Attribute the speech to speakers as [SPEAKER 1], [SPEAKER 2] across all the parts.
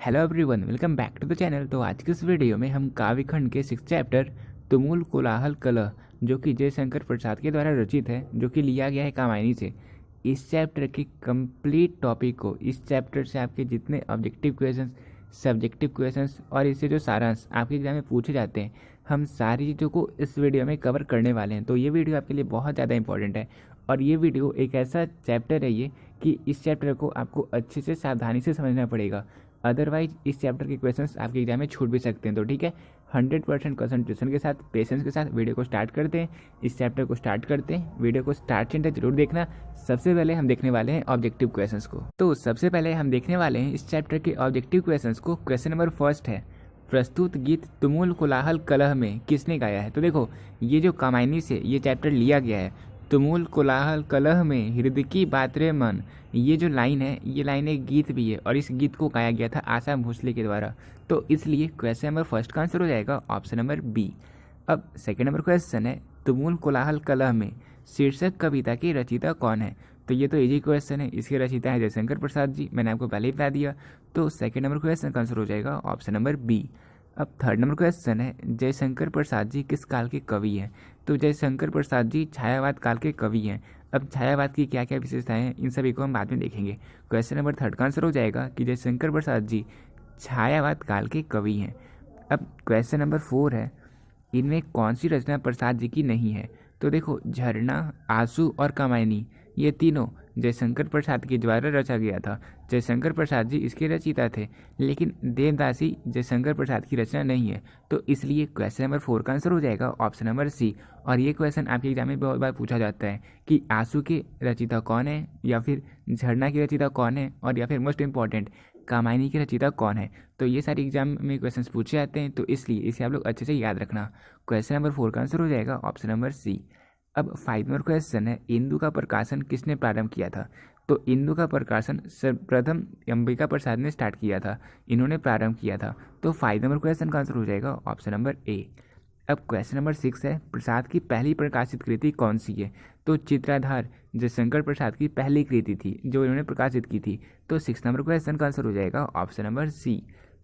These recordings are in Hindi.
[SPEAKER 1] Hello everyone, welcome back to the channel. तो आज की इस वीडियो में हम काव्य खंड के 6 चैप्टर तुमुल कोलाहल कलह, जो कि जयशंकर प्रसाद के द्वारा रचित है, जो कि लिया गया है कामायनी से। इस चैप्टर के कंप्लीट टॉपिक को, इस चैप्टर से आपके जितने ऑब्जेक्टिव क्वेश्चंस, सब्जेक्टिव क्वेश्चंस और इससे जो सारांश आपके एग्जाम में पूछे जाते हैं, हम सारी चीज़ों को इस वीडियो में कवर करने वाले हैं। तो ये वीडियो आपके लिए बहुत ज़्यादा इंपॉर्टेंट है और ये वीडियो एक ऐसा चैप्टर है ये कि इस चैप्टर को आपको अच्छे से सावधानी से समझना पड़ेगा, अदरवाइज इस चैप्टर के क्वेश्चंस आपके एग्जाम में छूट भी सकते हैं। तो ठीक है, 100% कंसंट्रेशन के साथ, पेशेंस के साथ वीडियो को स्टार्ट करते हैं। इस चैप्टर को स्टार्ट करते हैं। वीडियो को स्टार्ट से एंड तक जरूर देखना। सबसे पहले हम देखने वाले हैं ऑब्जेक्टिव क्वेश्चंस को। तो सबसे पहले हम देखने वाले हैं इस चैप्टर के ऑब्जेक्टिव क्वेश्चंस को। क्वेश्चन नंबर फर्स्ट है, प्रस्तुत गीत तुमुल कोलाहल कलह में किसने गाया है। तो देखो, ये जो कामायनी से ये चैप्टर लिया गया है, तुमुल कोलाहल कलह में हृदय की बात रे मन, ये जो लाइन है, ये लाइन एक गीत भी है और इस गीत को गाया गया था आशा भोसले के द्वारा। तो इसलिए क्वेश्चन नंबर फर्स्ट का आंसर हो जाएगा ऑप्शन नंबर बी। अब सेकेंड नंबर क्वेश्चन है, तुमुल कोलाहल कलह में शीर्षक कविता की रचयिता कौन है। तो ये तो इजी क्वेश्चन है, इसके रचयिता है जयशंकर प्रसाद जी, मैंने आपको पहले ही बता दिया। तो सेकेंड नंबर क्वेश्चन का आंसर हो जाएगा ऑप्शन नंबर बी। अब थर्ड नंबर क्वेश्चन है, जयशंकर प्रसाद जी किस काल के कवि हैं। तो जयशंकर प्रसाद जी छायावाद काल के कवि हैं। अब छायावाद की क्या क्या विशेषताएं हैं, इन सभी को हम बाद में देखेंगे। क्वेश्चन नंबर थर्ड का आंसर हो जाएगा कि जयशंकर प्रसाद जी छायावाद काल के कवि हैं। अब क्वेश्चन नंबर 4 है, इनमें कौन सी रचना प्रसाद जी की नहीं है। तो देखो, झरना, आंसू और कामायनी, ये तीनों जयशंकर प्रसाद के द्वारा रचा गया था। जयशंकर प्रसाद जी इसके रचयिता थे, लेकिन देवदासी जयशंकर प्रसाद की रचना नहीं है। तो इसलिए क्वेश्चन नंबर 4 का आंसर हो जाएगा ऑप्शन नंबर सी। और ये क्वेश्चन आपके एग्जाम में बहुत बार पूछा जाता है कि आंसू के रचयिता कौन है, या फिर झरना की रचयिता कौन है, और या फिर मोस्ट इंपॉर्टेंट कामायनी की रचयिता कौन है। तो ये सारे एग्जाम में क्वेश्चंस पूछे जाते हैं, तो इसलिए इसे आप लोग अच्छे से याद रखना। क्वेश्चन नंबर 4 का आंसर हो जाएगा ऑप्शन नंबर सी। अब 5 नंबर क्वेश्चन है, इंदु का प्रकाशन किसने प्रारंभ किया था। तो इंदु का प्रकाशन सर्वप्रथम अंबिका प्रसाद ने स्टार्ट किया था, इन्होंने प्रारंभ किया था। तो 5 नंबर क्वेश्चन का आंसर हो जाएगा ऑप्शन नंबर ए। अब क्वेश्चन नंबर 6 है, प्रसाद की पहली प्रकाशित कृति कौन सी है। तो चित्राधार जयशंकर प्रसाद की पहली कृति थी जो इन्होंने प्रकाशित की थी। तो 6 नंबर क्वेश्चन का आंसर हो जाएगा ऑप्शन नंबर सी।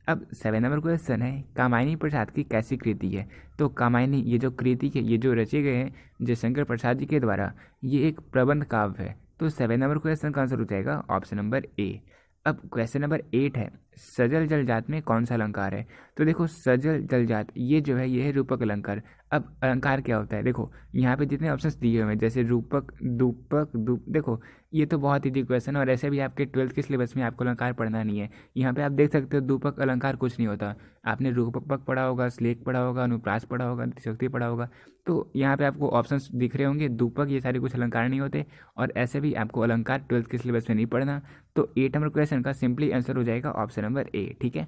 [SPEAKER 1] अब 7 नंबर क्वेश्चन है, कामायनी प्रसाद की कैसी कृति है। तो कामायनी, ये जो कृति है, ये जो रचे गए हैं जयशंकर प्रसाद जी के द्वारा, ये एक प्रबंध काव्य है। तो 7 नंबर क्वेश्चन का आंसर हो जाएगा ऑप्शन नंबर ए। अब क्वेश्चन नंबर 8 है, सजल जलजात में कौन सा अलंकार है। तो देखो, सजल जलजात ये जो है, ये है रूपक अलंकार। अब अलंकार क्या होता है, देखो यहाँ पे जितने ऑप्शंस दिए हुए हैं, जैसे रूपक, दूपक, देखो ये तो बहुत ईजी क्वेश्चन है और ऐसे भी आपके 12th के सिलेबस में आपको अलंकार पढ़ना नहीं है। यहाँ पे आप देख सकते हो, दूपक अलंकार कुछ नहीं होता। आपने रूपक पढ़ा होगा, श्लेष पढ़ा होगा, अनुप्रास पढ़ा होगा, शक्ति पढ़ा होगा। तो यहाँ पे आपको ऑप्शंस दिख रहे होंगे, दूपक, ये सारे कुछ अलंकार नहीं होते। और ऐसे भी आपको अलंकार 12th के सिलेबस में नहीं पढ़ना। तो 8 नंबर क्वेश्चन का सिंपली आंसर हो जाएगा ऑप्शन नंबर ए। ठीक है,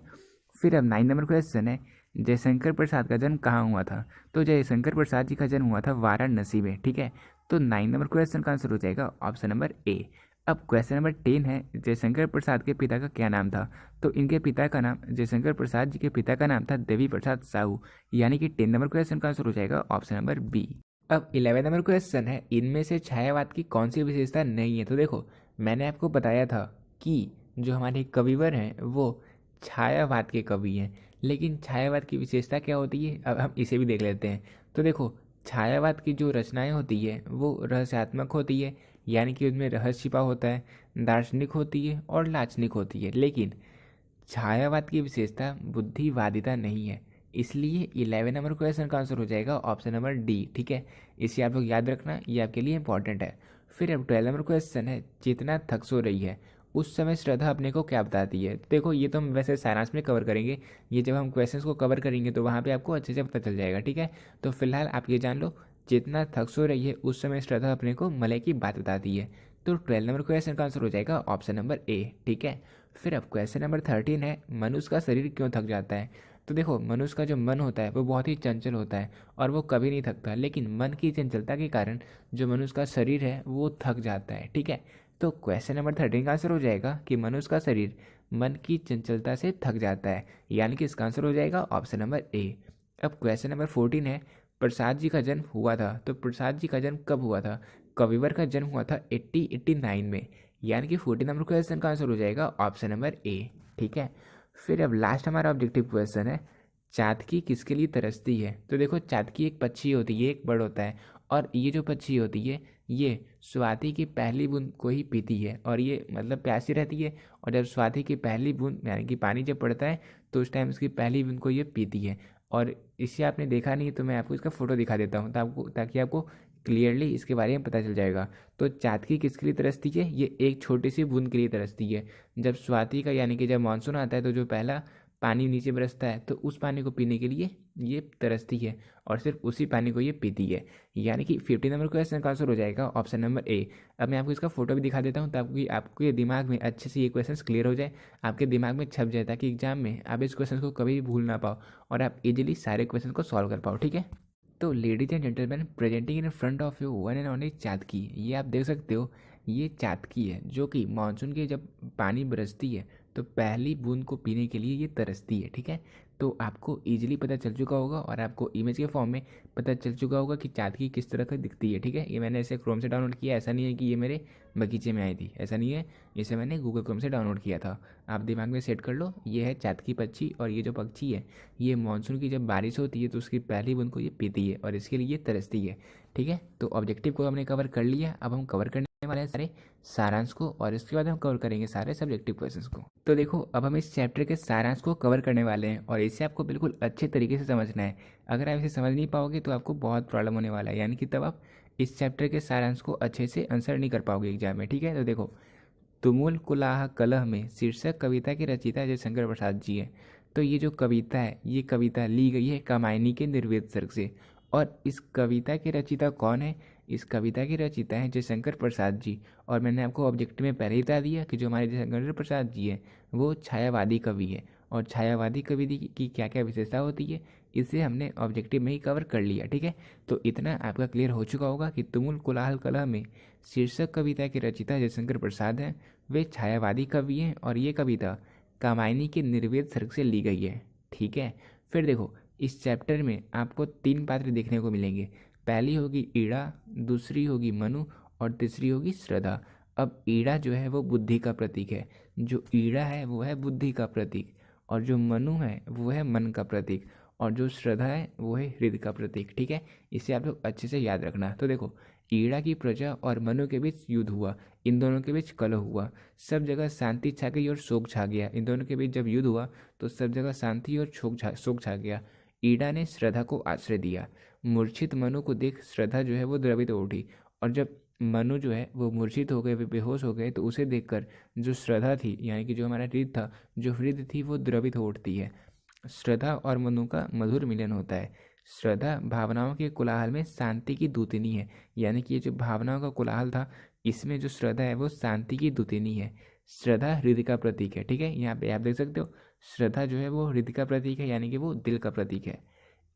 [SPEAKER 1] फिर अब 9 नंबर क्वेश्चन है, जयशंकर प्रसाद का जन्म कहाँ हुआ था। तो जयशंकर प्रसाद जी का जन्म हुआ था वाराणसी में। ठीक है, तो 9 नंबर क्वेश्चन का आंसर हो जाएगा ऑप्शन नंबर ए। अब क्वेश्चन नंबर 10 है, जयशंकर प्रसाद के पिता का क्या नाम था। तो इनके पिता का नाम, जयशंकर प्रसाद जी के पिता का नाम था देवी प्रसाद साहू, यानी कि 10 नंबर क्वेश्चन का आंसर हो जाएगा ऑप्शन नंबर बी। अब 11 नंबर क्वेश्चन है, इनमें से छायावाद की कौन सी विशेषता नहीं है। तो देखो, मैंने आपको बताया था कि जो हमारे कविवर हैं वो छायावाद के कवि हैं, लेकिन छायावाद की विशेषता क्या होती है, अब हम इसे भी देख लेते हैं। तो देखो, छायावाद की जो रचनाएं होती है वो रहस्यात्मक होती है, यानी कि उसमें रहस्य छिपा होता है, दार्शनिक होती है और लाक्षणिक होती है। लेकिन छायावाद की विशेषता बुद्धिवादिता नहीं है, इसलिए 11 नंबर क्वेश्चन का आंसर हो जाएगा ऑप्शन नंबर डी। ठीक है, इसे आप लोग याद रखना, ये आपके लिए इंपॉर्टेंट है। फिर अब 12 नंबर क्वेश्चन है, चेतना थक सो रही है उस समय श्रद्धा अपने को क्या बताती है। देखो, ये तो हम वैसे सारांश में कवर करेंगे, ये जब हम क्वेश्चंस को कवर करेंगे तो वहाँ पे आपको अच्छे से पता चल जाएगा। ठीक है, तो फिलहाल आप ये जान लो, चेतना थक सो रही है उस समय श्रद्धा अपने को मलय की बात बताती है। तो 12 नंबर क्वेश्चन का आंसर हो जाएगा ऑप्शन नंबर ए। ठीक है, फिर अब क्वेश्चन नंबर 13 है, मनुष्य का शरीर क्यों थक जाता है। तो देखो, मनुष्य का जो मन होता है वो बहुत ही चंचल होता है और वो कभी नहीं थकता, लेकिन मन की चंचलता के कारण जो मनुष्य का शरीर है वो थक जाता है। ठीक है, तो क्वेश्चन नंबर 13 का आंसर हो जाएगा कि मनुष्य का शरीर मन की चंचलता से थक जाता है, यानी कि इसका आंसर हो जाएगा ऑप्शन नंबर ए। अब क्वेश्चन नंबर 14 है, प्रसाद जी का जन्म हुआ था। तो प्रसाद जी का जन्म कब हुआ था। कविवर का जन्म हुआ था 1889 में, यानी कि 14 नंबर क्वेश्चन का आंसर हो जाएगा ऑप्शन नंबर ए। ठीक है, फिर अब लास्ट हमारा ऑब्जेक्टिव क्वेश्चन है, चातकी किसके लिए तरसती है। तो देखो, चातकी एक पक्षी होती है, एक बर्ड होता है, और ये जो पक्षी होती है ये स्वाति की पहली बूंद को ही पीती है, और ये मतलब प्यासी रहती है, और जब स्वाति की पहली बूंद यानी कि पानी जब पड़ता है तो उस टाइम उसकी पहली बूंद को ये पीती है। और इसे आपने देखा नहीं तो मैं आपको इसका फ़ोटो दिखा देता हूँ ताकि आपको क्लियरली इसके बारे में पता चल जाएगा। तो चातकी किसके लिए तरसती है, ये एक छोटी सी बूंद के लिए तरसती है। जब स्वाति का यानी कि जब मानसून आता है तो जो पहला पानी नीचे बरसता है तो उस पानी को पीने के लिए ये तरसती है, और सिर्फ उसी पानी को ये पीती है। यानी कि 50 नंबर क्वेश्चन का आंसर हो जाएगा ऑप्शन नंबर ए। अब मैं आपको इसका फोटो भी दिखा देता हूँ ताकि आपको ये दिमाग में अच्छे से ये क्वेश्चन क्लियर हो जाए, आपके दिमाग में छप जाए, ताकि एग्जाम में आप इस क्वेश्चन को कभी भी भूल ना पाओ और आप इजीली सारे क्वेश्चन को सॉल्व कर पाओ। ठीक है, तो ladies and gentleman, presenting in front of you one and only Chataki. ये आप देख सकते हो, ये चातकी है जो कि मानसून के जब पानी बरसती है तो पहली बूंद को पीने के लिए ये तरसती है। ठीक है, तो आपको इजीली पता चल चुका होगा और आपको इमेज के फॉर्म में पता चल चुका होगा कि चातकी किस तरह की दिखती है। ठीक है, ये मैंने ऐसे क्रोम से डाउनलोड किया, ऐसा नहीं है कि ये मेरे बगीचे में आई थी, ऐसा नहीं है, इसे मैंने गूगल क्रोम से डाउनलोड किया था। आप दिमाग में सेट कर लो, ये है चातकी पक्षी, और ये जो पक्षी है ये मानसून की जब बारिश होती है तो उसकी पहली बूंद को ये पीती है और इसके लिए ये तरसती है। ठीक है, तो ऑब्जेक्टिव को हमने कवर कर लिया, अब हम कवर करने वाले हैं सारे सारांश को, और इसके बाद हम कवर करेंगे सारे सब्जेक्टिव क्वेश्चंस को। तो देखो, अब हम इस चैप्टर के सारांश को कवर करने वाले हैं और इसे आपको बिल्कुल अच्छे तरीके से समझना है। अगर आप इसे समझ नहीं पाओगे तो आपको बहुत प्रॉब्लम होने वाला है, यानी कि तब आप इस चैप्टर के सारांश को अच्छे से आंसर नहीं कर पाओगे एग्जाम में। ठीक है, तो देखो, तुमुल कुलाह कलह में शीर्षक कविता के रचयिता जयशंकर प्रसाद जी है। तो ये जो कविता है, ये कविता ली गई है कामायनी के निर्वेद सर्ग से, और इस कविता के रचयिता कौन है, इस कविता के रचयिता हैं जयशंकर प्रसाद जी। और मैंने आपको ऑब्जेक्टिव में पहले ही बता दिया कि जो हमारे जयशंकर प्रसाद जी हैं वो छायावादी कवि है, और छायावादी कवि की क्या क्या विशेषता होती है इसे हमने ऑब्जेक्टिव में ही कवर कर लिया। ठीक है, तो इतना आपका क्लियर हो चुका होगा कि तुमुल कोलाहल कलह में शीर्षक कविता के रचयिता जयशंकर प्रसाद हैं, वे छायावादी कवि हैं, और ये कविता कामायनी के निर्वेद सर्ग से ली गई है। ठीक है, फिर देखो, इस चैप्टर में आपको 3 पात्र देखने को मिलेंगे। पहली होगी ईड़ा, दूसरी होगी मनु, और तीसरी होगी श्रद्धा। अब ईड़ा जो है वो बुद्धि का प्रतीक है, जो ईड़ा है वो है बुद्धि का प्रतीक, और जो मनु है वो है मन का प्रतीक, और जो श्रद्धा है वो है हृदय का प्रतीक। ठीक है, इसे आप लोग अच्छे से याद रखना। तो देखो, ईड़ा की प्रजा और मनु के बीच युद्ध हुआ, इन दोनों के बीच कलह हुआ, सब जगह शांति छा गई और शोक छा गया। इन दोनों के बीच जब युद्ध हुआ तो सब जगह शांति और शोक छा गया। ईड़ा ने श्रद्धा को आश्रय दिया, मूर्छित मनु को देख श्रद्धा जो है वो द्रवित हो उठी, और जब मनु जो है वो मूर्छित हो गए, वे बेहोश हो गए, तो उसे देखकर जो श्रद्धा थी यानी कि जो हमारा हृदय था, जो हृदय थी वो द्रवित हो उठती है। श्रद्धा और मनु का मधुर मिलन होता है। श्रद्धा भावनाओं के कोलाहल में शांति की दूतनी है, यानी कि ये जो भावनाओं का कोलाहल था इसमें जो श्रद्धा है वो शांति की दूतनी है। श्रद्धा हृदय का प्रतीक है। ठीक है, यहाँ पे आप देख सकते हो, श्रद्धा जो है वो हृदय का प्रतीक है, यानी कि वो दिल का प्रतीक है।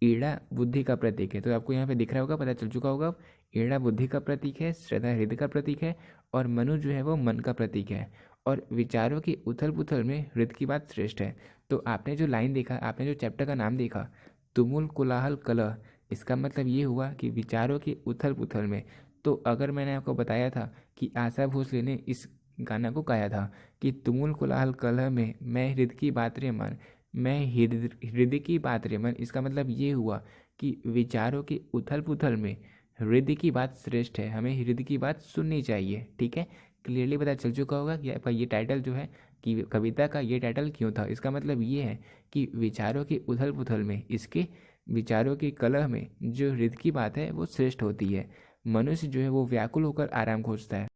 [SPEAKER 1] ईड़ा बुद्धि का प्रतीक है, तो आपको यहाँ पे दिख रहा होगा, पता चल चुका होगा। ईड़ा बुद्धि का प्रतीक है, श्रद्धा हृदय का प्रतीक है, और मनु जो है वो मन का प्रतीक है। और विचारों की उथल पुथल में हृदय की बात श्रेष्ठ है। तो आपने जो लाइन देखा, आपने जो चैप्टर का नाम देखा, तुमुल कोलाहल कलह, इसका मतलब ये हुआ कि विचारों की उथल पुथल में। तो अगर मैंने आपको बताया था कि आशा भोसले ने इस गाना को गाया था कि तुमुल कोलाहल कलह में मैं हृदय की बात रे मन, मैं हृदय की बात रे मन, इसका मतलब ये हुआ कि विचारों की उथल पुथल में हृदय की बात श्रेष्ठ है, हमें हृदय की बात सुननी चाहिए। ठीक है, क्लियरली पता चल चुका होगा कि आपका ये टाइटल जो है कि कविता का ये टाइटल क्यों था। इसका मतलब ये है कि विचारों की उथल पुथल में, इसके विचारों की कलह में जो हृदय की बात है वो श्रेष्ठ होती है। मनुष्य जो है वो व्याकुल होकर आराम खोजता है,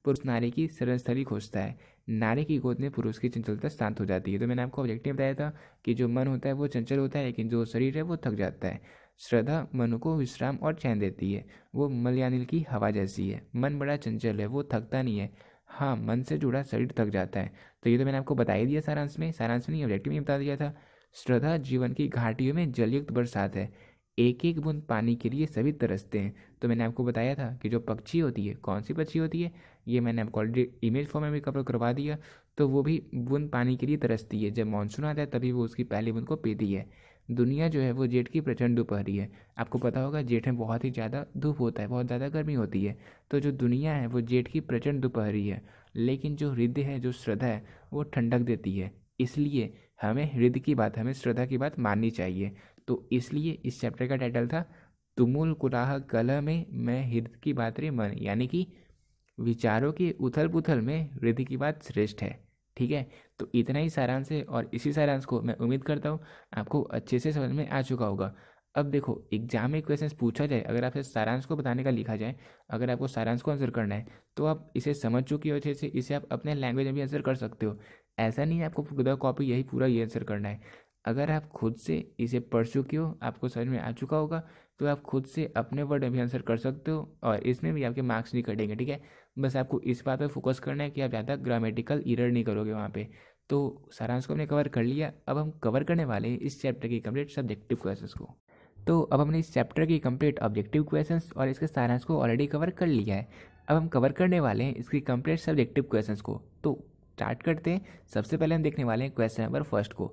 [SPEAKER 1] पुरुष नारी की शरणस्थली खोजता है, नारी की गोद में पुरुष की चंचलता शांत हो जाती है। तो मैंने आपको ऑब्जेक्टिव बताया था कि जो मन होता है वो चंचल होता है, लेकिन जो शरीर है वो थक जाता है। श्रद्धा मन को विश्राम और चैन देती है, वो मलयानिल की हवा जैसी है। मन बड़ा चंचल है, वो थकता नहीं है, हाँ मन से जुड़ा शरीर थक जाता है। तो ये तो मैंने आपको बता ही दिया सारांश में नहीं, ऑब्जेक्टिव में बता दिया था। श्रद्धा जीवन की घाटियों में जलयुक्त बरसात है, एक एक बूंद पानी के लिए सभी तरसते हैं। तो मैंने आपको बताया था कि जो पक्षी होती है, कौन सी पक्षी होती है, ये मैंने आपको ऑलरेडी इमेज फॉर्म में भी कवर करवा दिया। तो वो भी बूंद पानी के लिए तरसती है, जब मानसून आता है तभी वो उसकी पहली बूंद को पीती है। दुनिया जो है वो जेठ की प्रचंड दोपहरी है। आपको पता होगा जेठ में बहुत ही ज़्यादा धूप होता है, बहुत ज़्यादा गर्मी होती है। तो जो दुनिया है वो जेठ की प्रचंड दोपहरी है, लेकिन जो हृदय है, जो श्रद्धा है, वो ठंडक देती है। इसलिए हमें हृदय की बात, हमें श्रद्धा की बात माननी चाहिए। तो इसलिए इस चैप्टर का टाइटल था तुमुल कुलाह कलह में मैं हृदय की बात रे मन, यानी कि विचारों की उथल पुथल में हृदय की बात श्रेष्ठ है। ठीक है, तो इतना ही सारांश है और इसी सारांश को मैं उम्मीद करता हूँ आपको अच्छे से समझ में आ चुका होगा। अब देखो एग्जाम में क्वेश्चन पूछा जाए, अगर आपसे सारांश को बताने का लिखा जाए, अगर आपको सारांश को आंसर करना है तो आप इसे समझ चुकी हो अच्छे से, इसे आप अपने लैंग्वेज में भी आंसर कर सकते हो। ऐसा नहीं है आपको खुदा कॉपी यही पूरा ये आंसर करना है। अगर आप खुद से इसे पढ़ चुके हो, आपको समझ में आ चुका होगा, तो आप खुद से अपने वर्ड में भी आंसर कर सकते हो और इसमें भी आपके मार्क्स नहीं कटेंगे। ठीक है, बस आपको इस बात पे फोकस करना है कि आप ज़्यादा ग्रामेटिकल एरर नहीं करोगे वहाँ पे। तो सारांश को हमने कवर कर लिया। अब हम कवर करने वाले हैं इस चैप्टर की कंप्लीट सब्जेक्टिव क्वेश्चंस को। तो अब हमने इस चैप्टर की कंप्लीट ऑब्जेक्टिव क्वेश्चंस और इसके सारांश को ऑलरेडी कवर कर लिया है। अब हम कवर करने वाले हैं इसकी कंप्लीट सब्जेक्टिव क्वेश्चंस को। तो स्टार्ट करते हैं। सबसे पहले हम देखने वाले हैं क्वेश्चन नंबर फर्स्ट को।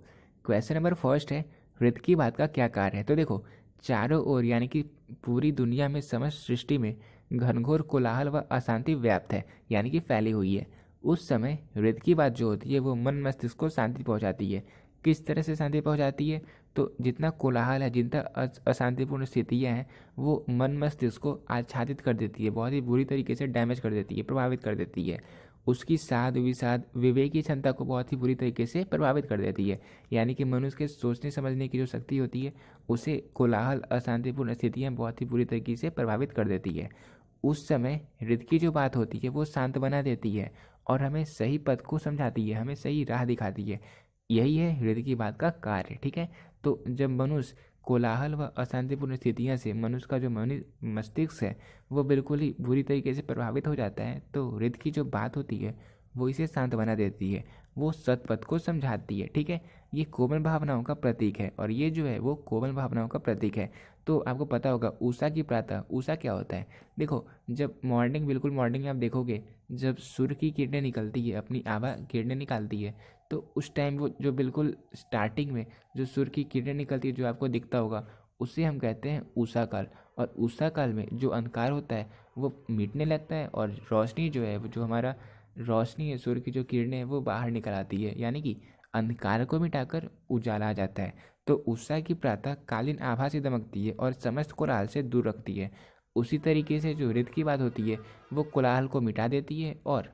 [SPEAKER 1] क्वेश्चन नंबर फर्स्ट है हृदय की बात का क्या कार्य है। तो देखो चारों ओर यानी कि पूरी दुनिया में समस्त सृष्टि में घनघोर कोलाहल व अशांति व्याप्त है, यानी कि फैली हुई है। उस समय हृदय की बात जो होती है वो मन मस्तिष्क को शांति पहुंचाती है। किस तरह से शांति पहुंचाती है? तो जितना कोलाहल है, जितना अशांतिपूर्ण स्थितियाँ हैं, वो मन मस्तिष्क को आच्छादित कर देती है, बहुत ही बुरी तरीके से डैमेज कर देती है, प्रभावित कर देती है। उसकी साध विसाध विवेक की क्षमता को बहुत ही बुरी तरीके से प्रभावित कर देती है। यानी कि मनुष्य के सोचने समझने की जो शक्ति होती है उसे कोलाहल अशांतिपूर्ण स्थितियाँ बहुत ही बुरी तरीके से प्रभावित कर देती है। उस समय हृदय की जो बात होती है वो शांत बना देती है और हमें सही पथ को समझाती है, हमें सही राह दिखाती है। यही है हृदय की बात का कार्य। ठीक है, तो जब मनुष्य कोलाहल व अशांतिपूर्ण स्थितियाँ से मनुष्य का जो मस्तिष्क है वो बिल्कुल ही बुरी तरीके से प्रभावित हो जाता है, तो हृदय की जो बात होती है वो इसे शांत बना देती है, वो सतपथ को समझाती है। ठीक है, ये कोमल भावनाओं का प्रतीक है और ये जो है वो कोमल भावनाओं का प्रतीक है। तो आपको पता होगा उषा की प्रातः, उषा क्या होता है? देखो जब मॉर्निंग, बिल्कुल मॉर्निंग में आप देखोगे जब सूर्य की किरणें निकलती है, अपनी आभा किरणें निकालती है, तो उस टाइम वो जो बिल्कुल स्टार्टिंग में जो सूर्य की किरणें निकलती है जो आपको दिखता होगा उसे हम कहते हैं उषा काल। और उषा काल में जो अंधकार होता है वो मिटने लगता है और रोशनी जो है वो जो हमारा रोशनी है, सूर्य की जो किरणें हैं वो बाहर निकल आती है, यानी कि अंधकार को मिटाकर उजाला आ जाता है। तो उषा की प्रातः कालीन आभा से दमकती है और समस्त कोलाहल से दूर रखती है। उसी तरीके से जो हृदय की बात होती है वो कोलाहल को मिटा देती है और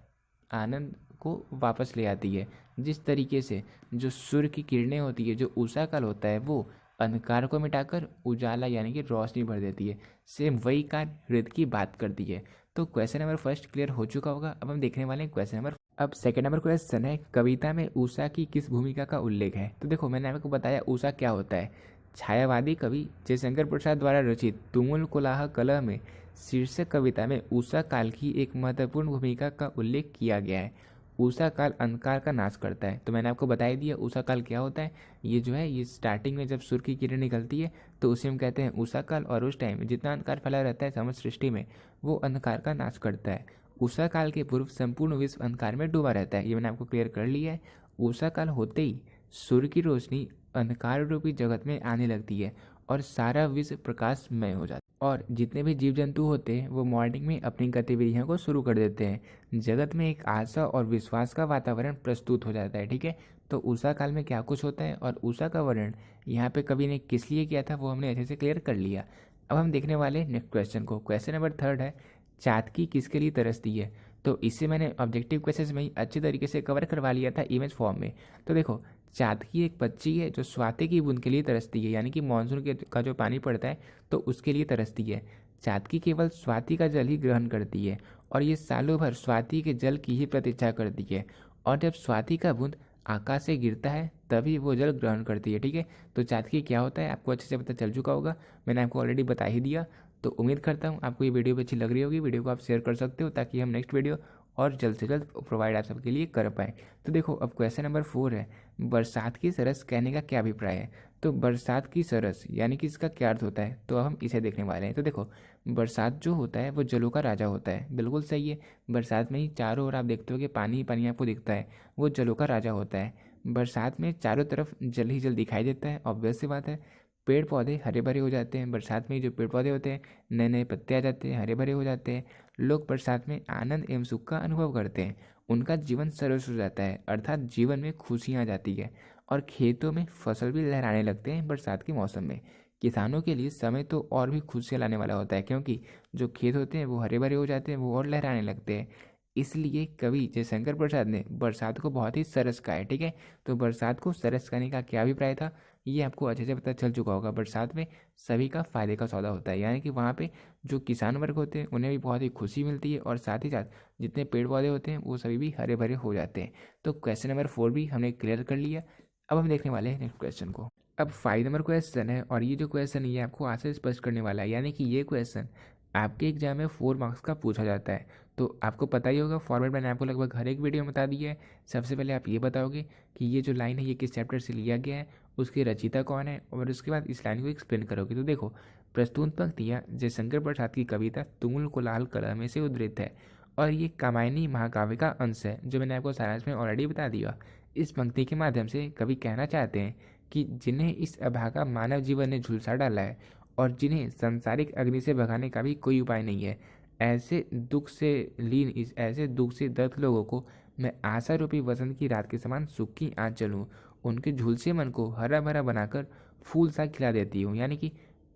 [SPEAKER 1] आनंद को वापस ले आती है। जिस तरीके से जो सूर्य की किरणें होती है, जो उषा काल होता है, वो अंधकार को मिटाकर उजाला यानी कि रोशनी भर देती है, सेम वही कार्य हृदय की बात करती है। तो क्वेश्चन नंबर फर्स्ट क्लियर हो चुका होगा। अब हम देखने वाले हैं क्वेश्चन नंबर। अब सेकंड नंबर क्वेश्चन है कविता में उषा की किस भूमिका का उल्लेख है। तो देखो मैंने आपको बताया उषा क्या होता है। छायावादी कवि जयशंकर प्रसाद द्वारा रचित तुमुल कोलाह कलह में शीर्षक कविता में उषा काल की एक महत्वपूर्ण भूमिका का उल्लेख किया गया है। उषा काल अंधकार का नाश करता है। तो मैंने आपको बता ही दिया उषा काल क्या होता है। ये जो है ये स्टार्टिंग में जब सूर्य की किरण निकलती है तो उसे हम कहते हैं उषा काल, और उस टाइम जितना अंधकार फैला रहता है समस्त सृष्टि में वो अंधकार का नाश करता है। उषा काल के पूर्व संपूर्ण विश्व अंधकार में डूबा रहता है, ये मैंने आपको क्लियर कर लिया है। उषा काल होते ही सूर्य की रोशनी अंधकार रूपी जगत में आने लगती है और सारा विश्व प्रकाशमय हो जाता है और जितने भी जीव जंतु होते हैं वो मॉर्निंग में अपनी गतिविधियों को शुरू कर देते हैं। जगत में एक आशा और विश्वास का वातावरण प्रस्तुत हो जाता है। ठीक है, तो उषा काल में क्या कुछ होता है और उषा का वर्णन यहाँ पे कवि ने किस लिए किया था वो हमने अच्छे से क्लियर कर लिया। अब हम देखने वाले नेक्स्ट क्वेश्चन को। क्वेश्चन नंबर थर्ड है चातकी किसके लिए तरसती है। तो इससे मैंने ऑब्जेक्टिव क्वेश्चन में ही अच्छी तरीके से कवर करवा लिया था इमेज फॉर्म में। तो देखो चातकी एक पक्षी है जो स्वाति की बूंद के लिए तरसती है, यानी कि मानसून का जो पानी पड़ता है तो उसके लिए तरसती है। चातकी केवल स्वाति का जल ही ग्रहण करती है और ये सालों भर स्वाति के जल की ही प्रतीक्षा करती है, और जब स्वाति का बूंद आकाश से गिरता है तभी वो जल ग्रहण करती है। ठीक है, तो चातकी क्या होता है आपको अच्छे से पता चल चुका होगा, मैंने आपको ऑलरेडी बता ही दिया। तो उम्मीद करता हूँ आपको ये वीडियो अच्छी लग रही होगी। वीडियो को आप शेयर कर सकते हो ताकि हम नेक्स्ट वीडियो और जल्द से जल्द प्रोवाइड आप सबके लिए कर पाएँ। तो देखो अब क्वेश्चन नंबर 4 है बरसात की सरस कहने का क्या अभिप्राय है। तो बरसात की सरस यानी कि इसका क्या अर्थ होता है, तो अब हम इसे देखने वाले हैं। तो देखो बरसात जो होता है वो जलों का राजा होता है, बिल्कुल सही है। बरसात में ही चारों ओर आप देखते हो कि पानी ही पानी आपको दिखता है, वो जलों का राजा होता है। बरसात में चारों तरफ जल ही जल दिखाई देता है, ऑब्वियस सी बात है। पेड़ पौधे हरे भरे हो जाते हैं, बरसात में जो पेड़ पौधे होते हैं नए नए पत्ते आ जाते हैं, हरे भरे हो जाते हैं। लोग बरसात में आनंद एवं सुख का अनुभव करते हैं, उनका जीवन सरस हो जाता है, अर्थात जीवन में खुशियाँ आ जाती है। और खेतों में फसल भी लहराने लगते हैं बरसात के मौसम में। किसानों के लिए समय तो और भी खुशी लाने वाला होता है, क्योंकि जो खेत होते हैं वो हरे भरे हो जाते हैं, वो और लहराने लगते हैं। इसलिए कवि जयशंकर प्रसाद ने बरसात को बहुत ही सरस कहा है। ठीक है, तो बरसात को सरस कहने का क्या अभिप्राय था ये आपको अच्छे से पता चल चुका होगा। बरसात में सभी का फायदे का सौदा होता है, यानी कि वहाँ पे जो किसान वर्ग होते हैं उन्हें भी बहुत ही खुशी मिलती है, और साथ ही साथ जितने पेड़ पौधे होते हैं वो सभी भी हरे भरे हो जाते हैं। तो क्वेश्चन नंबर 4 भी हमने क्लियर कर लिया। अब हम देखने वाले हैं नेक्स्ट क्वेश्चन को। अब 5 नंबर क्वेश्चन है, और ये जो क्वेश्चन ये आपको आज से स्पष्ट करने वाला है, यानी कि ये क्वेश्चन आपके एग्जाम में 4 मार्क्स का पूछा जाता है। तो आपको पता ही होगा, फॉर्मेट मैंने आपको लगभग हर एक वीडियो में बता दिया है। सबसे पहले आप ये बताओगे कि ये जो लाइन है ये किस चैप्टर से लिया गया है, उसकी रचयिता कौन है, और उसके बाद इस लाइन को एक्सप्लेन करोगे। तो देखो, प्रस्तुत पंक्तियाँ जयशंकर प्रसाद की कविता तुमुल कोलाहल कलह में से उद्धृत है, और ये कामायनी महाकाव्य का अंश है, जो मैंने आपको सारांश में ऑलरेडी बता दिया। इस पंक्ति के माध्यम से कवि कहना चाहते हैं कि जिन्हें इस अभागा मानव जीवन ने झुलसा डाला है, और जिन्हें सांसारिक अग्नि से भगाने का भी कोई उपाय नहीं है, ऐसे दुख से दर्द लोगों को मैं आशा रूपी वसंत की रात के समान सुख की आंचल हूँ। उनके झुलसे मन को हरा भरा बनाकर फूल सा खिला देती हूँ, यानी कि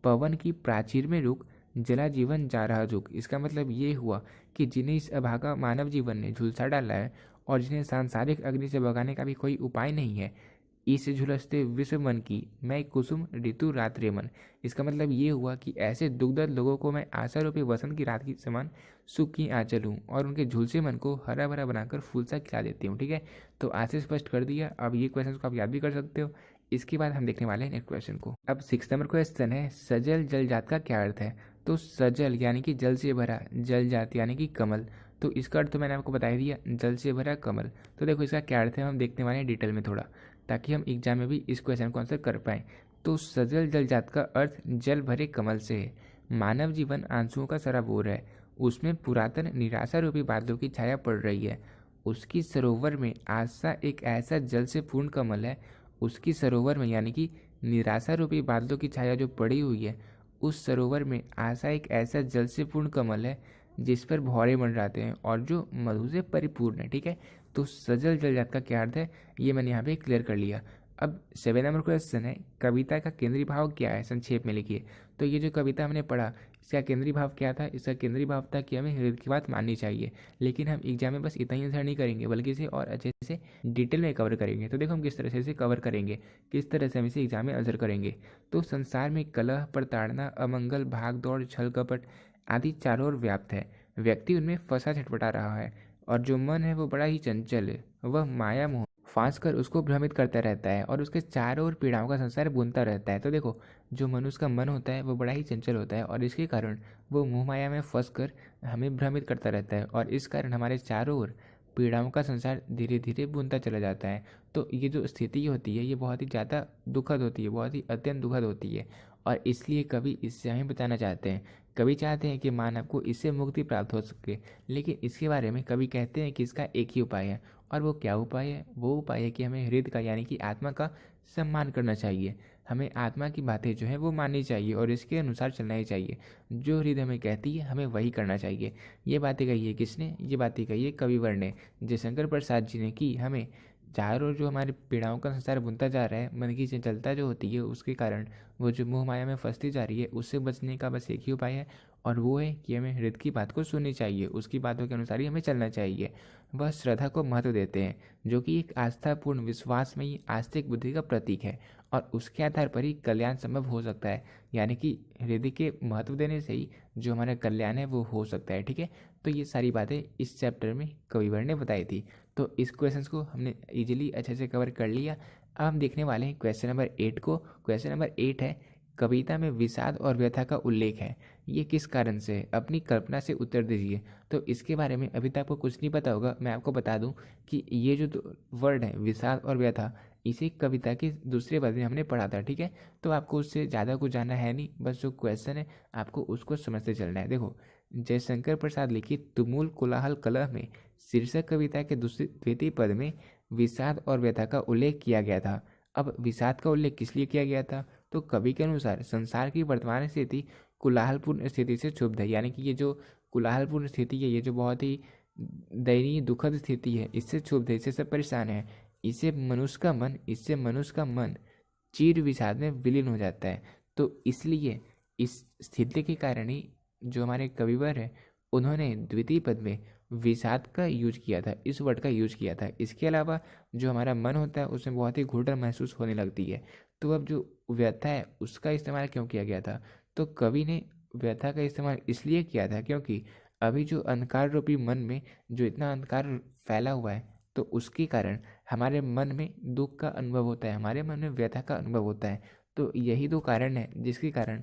[SPEAKER 1] पवन की प्राचीर में रुक जला जीवन जा रहा झुक। इसका मतलब ये हुआ कि जिन्हें इस अभागा मानव जीवन ने झुलसा डाला है, और जिन्हें सांसारिक अग्नि से भगाने का भी कोई उपाय नहीं है, इस झुलसते विश्व मन की मैं कुसुम ऋतु रात्रि मन। इसका मतलब ये हुआ कि ऐसे दुखदर्द लोगों को मैं आशा रूपी वसंत की रात की समान सुख की आंचल हूँ, और उनके झुलसे मन को हरा भरा बनाकर फूल सा खिला देती हूँ। ठीक है, तो आज से स्पष्ट कर दिया। अब ये क्वेश्चन को आप याद भी कर सकते हो। इसके बाद हम देखने वाले हैं नेक्स्ट क्वेश्चन को। अब 6 नंबर क्वेश्चन है, सजल जल जात का क्या अर्थ है। तो सजल यानी कि जल से भरा, जल जात यानी कि कमल। तो इसका अर्थ तो मैंने आपको बता ही दिया, जल से भरा कमल। तो देखो इसका क्या अर्थ है हम देखने वाले हैं डिटेल में थोड़ा, ताकि हम एग्जाम में भी इस क्वेश्चन को आंसर कर पाएँ। तो सजल जल जात का अर्थ जल भरे कमल से है। मानव जीवन आंसुओं का सराबोर है, उसमें पुरातन निराशा रूपी बादलों की छाया पड़ रही है। उसकी सरोवर में आशा एक ऐसा जल से पूर्ण कमल है। उसकी सरोवर में यानी कि निराशा रूपी बादलों की छाया जो पड़ी हुई है, उस सरोवर में आशा एक ऐसा जल से पूर्ण कमल है जिस पर भौरे मंडराते हैं और जो मधु से परिपूर्ण है। ठीक है, तो सजल जल जात का क्या अर्थ है ये मैंने यहाँ पे क्लियर कर लिया। अब 7 नंबर क्वेश्चन है, कविता का केंद्रीय भाव क्या है, संक्षेप में लिखिए। तो ये जो कविता हमने पढ़ा इसका केंद्रीय भाव क्या था, इसका केंद्रीय भाव था कि हमें हृदय की बात माननी चाहिए। लेकिन हम एग्जाम में बस इतना ही आंसर नहीं करेंगे, बल्कि इसे और अच्छे से डिटेल में कवर करेंगे। तो देखो हम किस तरह से इसे कवर करेंगे, किस तरह से हम इसे एग्जाम में आंसर करेंगे। तो संसार में कलह, प्रताड़ना, अमंगल, भाग दौड़, छल कपट आदि चारों ओर व्याप्त है। व्यक्ति उनमें फंसा छटपटा रहा है, और जो मन है वो बड़ा ही चंचल है। वह माया मोह फांस कर उसको भ्रमित करता रहता है, और उसके चारों ओर पीड़ाओं का संसार बुनता रहता है। तो देखो, जो मनुष्य का मन होता है वो बड़ा ही चंचल होता है, और इसके कारण वो मोह माया में फंस कर हमें भ्रमित करता रहता है, और इस कारण हमारे चारों ओर पीड़ाओं का संसार धीरे धीरे बुनता चला जाता है। तो ये जो स्थिति होती है ये बहुत ही ज़्यादा दुखद होती है, बहुत ही अत्यंत दुखद होती है, और इसलिए कवि इससे हमें बचाना चाहते हैं। कवि चाहते हैं कि मानव को इससे मुक्ति प्राप्त हो सके, लेकिन इसके बारे में कवि कहते हैं कि इसका एक ही उपाय है। और वो क्या उपाय है, वो उपाय है कि हमें हृदय का यानी कि आत्मा का सम्मान करना चाहिए। हमें आत्मा की बातें जो है वो माननी चाहिए, और इसके अनुसार चलना ही चाहिए। जो हृदय हमें कहती है हमें वही करना चाहिए। ये बातें कही है किसने, ये बातें कही है कविवर ने, जयशंकर प्रसाद जी ने, कि हमें चारों जो हमारे पीड़ाओं का संसार बुनता जा रहा है, मन की चंचलता जो होती है उसके कारण वो जो मोह माया में फंसती जा रही है, उससे बचने का बस एक ही उपाय है, और वो है कि हमें हृदय की बात को सुननी चाहिए, उसकी बातों के अनुसार ही हमें चलना चाहिए। वह श्रद्धा को महत्व देते हैं, जो कि एक आस्थापूर्ण विश्वासमयी आस्तिक बुद्धि का प्रतीक है, और उसके आधार पर ही कल्याण संभव हो सकता है। यानी कि हृदय के महत्व देने से ही जो हमारा कल्याण है वो हो सकता है। ठीक है, तो ये सारी बातें इस चैप्टर में कविवर ने बताई थी। तो इस क्वेश्चन को हमने इजीली अच्छे से कवर कर लिया। अब हम देखने वाले हैं क्वेश्चन नंबर 8 को। क्वेश्चन नंबर 8 है, कविता में विषाद और व्यथा का उल्लेख है, ये किस कारण से है, अपनी कल्पना से उत्तर दीजिए। तो इसके बारे में अभी तक आपको कुछ नहीं पता होगा, मैं आपको बता दूं कि ये जो वर्ड है विषाद और व्यथा, इसे कविता के दूसरे पद में हमने पढ़ा था। ठीक है, तो आपको उससे ज़्यादा कुछ जानना है नहीं, बस जो क्वेश्चन है आपको उसको समझते चलना है। देखो, जयशंकर प्रसाद लिखित तुमुल कोलाहल कलह में शीर्षक कविता के द्वितीय पद में विषाद और व्यथा का उल्लेख किया गया था। अब विषाद का उल्लेख किस लिए किया गया था, तो कवि के अनुसार संसार की वर्तमान स्थिति कोलाहलपूर्ण स्थिति से क्षुब्ध है। यानी कि ये जो कोलाहलपूर्ण स्थिति है, ये जो बहुत ही दयनीय दुखद स्थिति है, इससे क्षुब्ध है, इससे सब परेशान है। इससे मनुष्य का मन चीर विषाद में विलीन हो जाता है। तो इसलिए इस स्थिति के कारण ही जो हमारे कविवर है उन्होंने द्वितीय पद में विषाद का यूज किया था, इस वर्ड का यूज किया था। इसके अलावा जो हमारा मन होता है उसमें बहुत ही घुटन महसूस होने लगती है। तो अब जो व्यथा है उसका इस्तेमाल क्यों किया गया था? तो कवि ने व्यथा का इस्तेमाल इसलिए किया था क्योंकि अभी जो अंधकार रूपी मन में जो इतना अंधकार फैला हुआ है तो उसके कारण हमारे मन में दुख का अनुभव होता है, हमारे मन में व्यथा का अनुभव होता है। तो यही दो कारण है जिसके कारण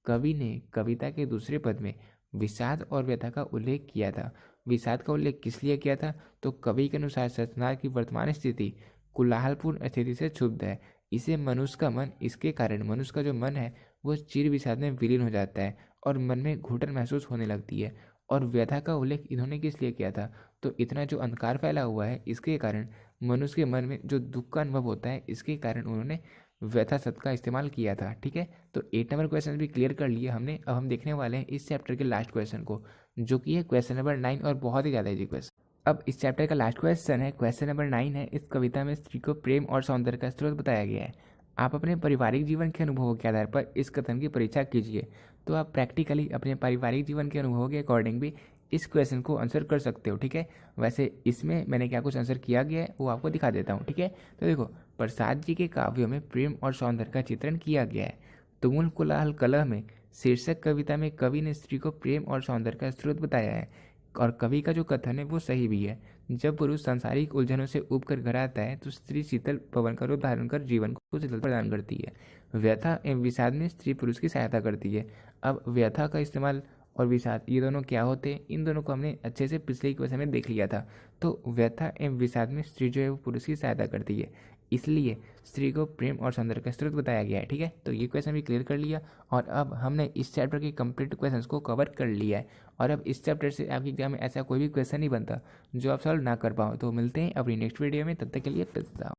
[SPEAKER 1] कवि ने कविता के दूसरे पद में विषाद और व्यथा का उल्लेख किया था। विषाद का उल्लेख किस लिए किया था? तो कवि के अनुसार संसार की वर्तमान स्थिति कोलाहलपूर्ण स्थिति से क्षुब्ध है। इसे मनुष्य का मन, इसके कारण मनुष्य का जो मन है वो चिर विषाद में विलीन हो जाता है और मन में घुटन महसूस होने लगती है। और व्यथा का उल्लेख इन्होंने किस लिए किया था? तो इतना जो अंधकार फैला हुआ है इसके कारण मनुष्य के मन में जो दुख का अनुभव होता है इसके कारण उन्होंने व्यथा शब्द का इस्तेमाल किया था। ठीक है, तो 8 नंबर क्वेश्चन भी क्लियर कर लिए हमने। अब हम देखने वाले हैं इस चैप्टर के लास्ट क्वेश्चन को, जो कि है क्वेश्चन नंबर 9 और बहुत ही ज़्यादा इजी क्वेश्चन। अब इस चैप्टर का लास्ट क्वेश्चन है, क्वेश्चन नंबर 9 है, इस कविता में स्त्री को प्रेम और सौंदर्य का स्रोत बताया गया है। आप अपने पारिवारिक जीवन के अनुभवों के आधार पर इस कथन की परीक्षा कीजिए। तो आप प्रैक्टिकली अपने पारिवारिक जीवन के अनुभवों के अकॉर्डिंग भी इस क्वेश्चन को आंसर कर सकते हो। ठीक है, वैसे इसमें मैंने क्या कुछ आंसर किया गया है वो आपको दिखा देता हूँ। ठीक है, तो देखो, प्रसाद जी के काव्यों में प्रेम और सौंदर्य का चित्रण किया गया है। तुमुल कोलाहल कलह में शीर्षक कविता में कवि ने स्त्री को प्रेम और सौंदर्य का स्रोत बताया है और कवि का जो कथन है वो सही भी है। जब पुरुष सांसारिक उलझनों से उब कर घर आता है तो स्त्री शीतल पवन का रूप धारण कर जीवन को शीतल प्रदान करती है। व्यथा एवं विषाद में स्त्री पुरुष की सहायता करती है। अब व्यथा का इस्तेमाल और विषाद ये दोनों क्या होते हैं, इन दोनों को हमने अच्छे से पिछले क्वेश्चन में देख लिया था। तो व्यथा एवं विषाद में स्त्री जो है वो पुरुष की सहायता करती है, इसलिए स्त्री को प्रेम और सौंदर्य का स्रोत बताया गया है। ठीक है, तो ये क्वेश्चन भी क्लियर कर लिया और अब हमने इस चैप्टर के कंप्लीट क्वेश्चंस को कवर कर लिया है। और अब इस चैप्टर से आपके एग्जाम में ऐसा कोई भी क्वेश्चन नहीं बनता जो आप सॉल्व ना कर पाओ। तो मिलते हैं अपनी नेक्स्ट वीडियो में, तब तक के लिए